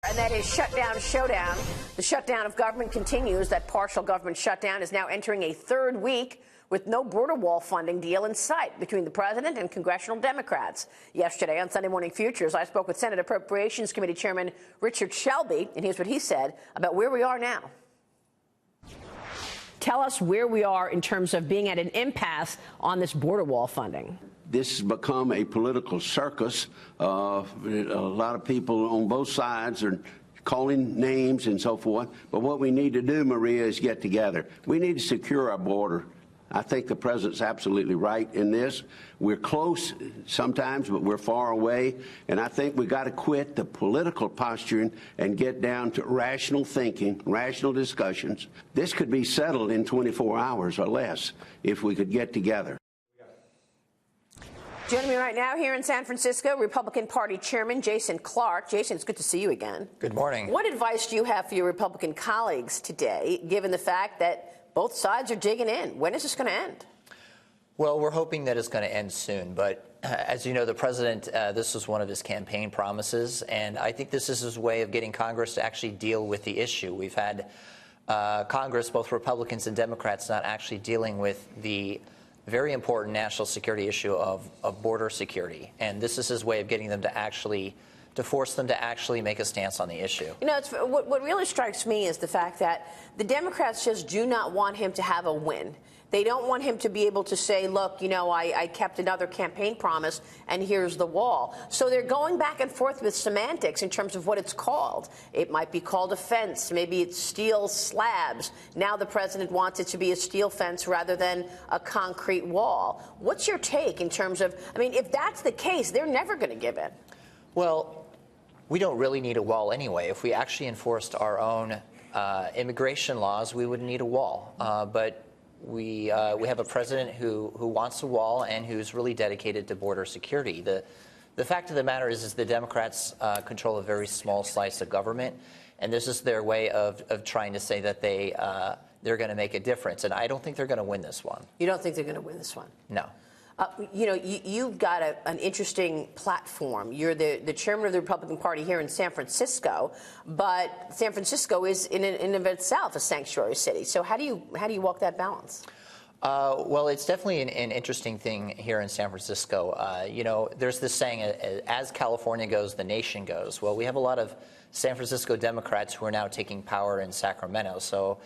And that is shutdown, showdown. The shutdown of government continues. That partial government shutdown is now entering a third week with no border wall funding deal in sight between the president and congressional Democrats. Yesterday on Sunday Morning Futures, I spoke with Senate Appropriations Committee Chairman Richard Shelby, and here's what he said about where we are now. Tell us where we are in terms of being at an impasse on this border wall funding. This has become a political circus. A lot of people on both sides are calling names and so forth. But what we need to do, Maria, is get together. We need to secure our border. I think the president's absolutely right in this. We're close sometimes, but we're far away. And I think we got to quit the political posturing and get down to rational thinking, rational discussions. This could be settled in 24 hours or less if we could get together. Joining me right now here in San Francisco, Republican Party Chairman Jason Clark. Jason, it's good to see you again. Good morning. What advice do you have for your Republican colleagues today, given the fact that both sides are digging in? When is this going to end? Well, we're hoping that it's going to end soon. But as you know, the president, this was one of his campaign promises. And I think this is his way of getting Congress to actually deal with the issue. We've had Congress, both Republicans and Democrats, not actually dealing with the very important national security issue of border security. And this is his way of getting them to force them to actually make a stance on the issue. You know, what really strikes me is the fact that the Democrats just do not want him to have a win. They don't want him to be able to say, look, you know, I kept another campaign promise and here's the wall. So they're going back and forth with semantics in terms of what it's called. It might be called a fence. Maybe it's steel slabs. Now the president wants it to be a steel fence rather than a concrete wall. What's your take in terms of, I mean, if that's the case, they're never going to give in. Well, we don't really need a wall anyway. If we actually enforced our own immigration laws, we wouldn't need a wall. But we have a president who wants a wall and who's really dedicated to border security. The fact of the matter is the Democrats control a very small slice of government, and this is their way of trying to say that they're going to make a difference. And I don't think they're going to win this one. You don't think they're going to win this one? No. You know, you've got an interesting platform. You're the chairman of the Republican Party here in San Francisco, but San Francisco is in and of itself a sanctuary city. So how do you walk that balance? Well, it's definitely an interesting thing here in San Francisco. You know, there's this saying, as California goes, the nation goes. Well, we have a lot of San Francisco Democrats who are now taking power in Sacramento. So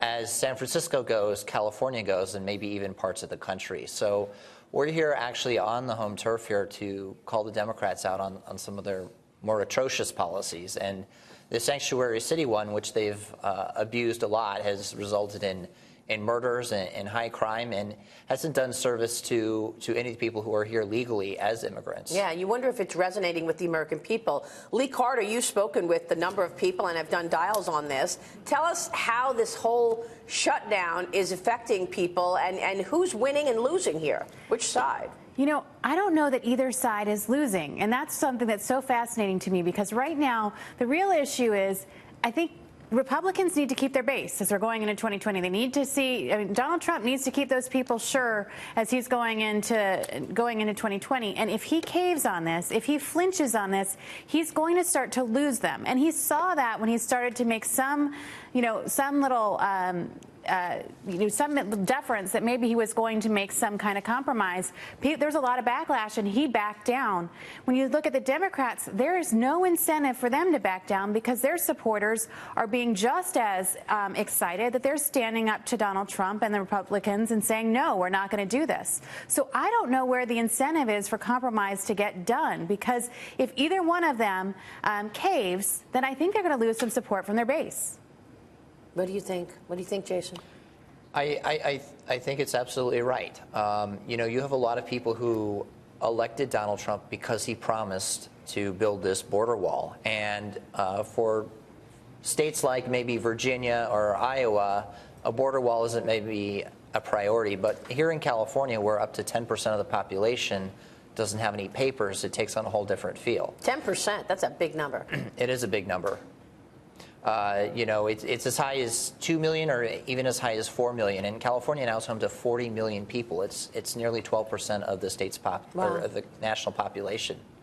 as San Francisco goes, California goes, and maybe even parts of the country. So we're here actually on the home turf here to call the Democrats out on some of their more atrocious policies. And the sanctuary city one, which they've abused a lot, has resulted in murders and high crime and hasn't done service to any people who are here legally as immigrants. Yeah, you wonder if it's resonating with the American people. Lee Carter, you've spoken with a number of people and have done dials on this. Tell us how this whole shutdown is affecting people and who's winning and losing here. Which side? You know, I don't know that either side is losing. And that's something that's so fascinating to me because right now the real issue is, I think, Republicans need to keep their base as they're going into 2020. They need to see, I mean, Donald Trump needs to keep those people sure as he's going into 2020. And if he caves on this, if he flinches on this, he's going to start to lose them. And he saw that when he started to make some little some deference that maybe he was going to make some kind of compromise. There's a lot of backlash, and he backed down. When you look at the Democrats, there is no incentive for them to back down because their supporters are being just as excited that they're standing up to Donald Trump and the Republicans and saying, no, we're not going to do this. So I don't know where the incentive is for compromise to get done, because if either one of them caves, then I think they're going to lose some support from their base. What do you think? What do you think, Jason? I think it's absolutely right. You know, you have a lot of people who elected Donald Trump because he promised to build this border wall. And for states like maybe Virginia or Iowa, a border wall isn't maybe a priority. But here in California, where up to 10% of the population doesn't have any papers, it takes on a whole different feel. 10%, that's a big number. It is a big number. You know, it's as high as 2 million or even as high as 4 million. And California now is home to 40 million people. It's nearly 12% of the state's or of the national population.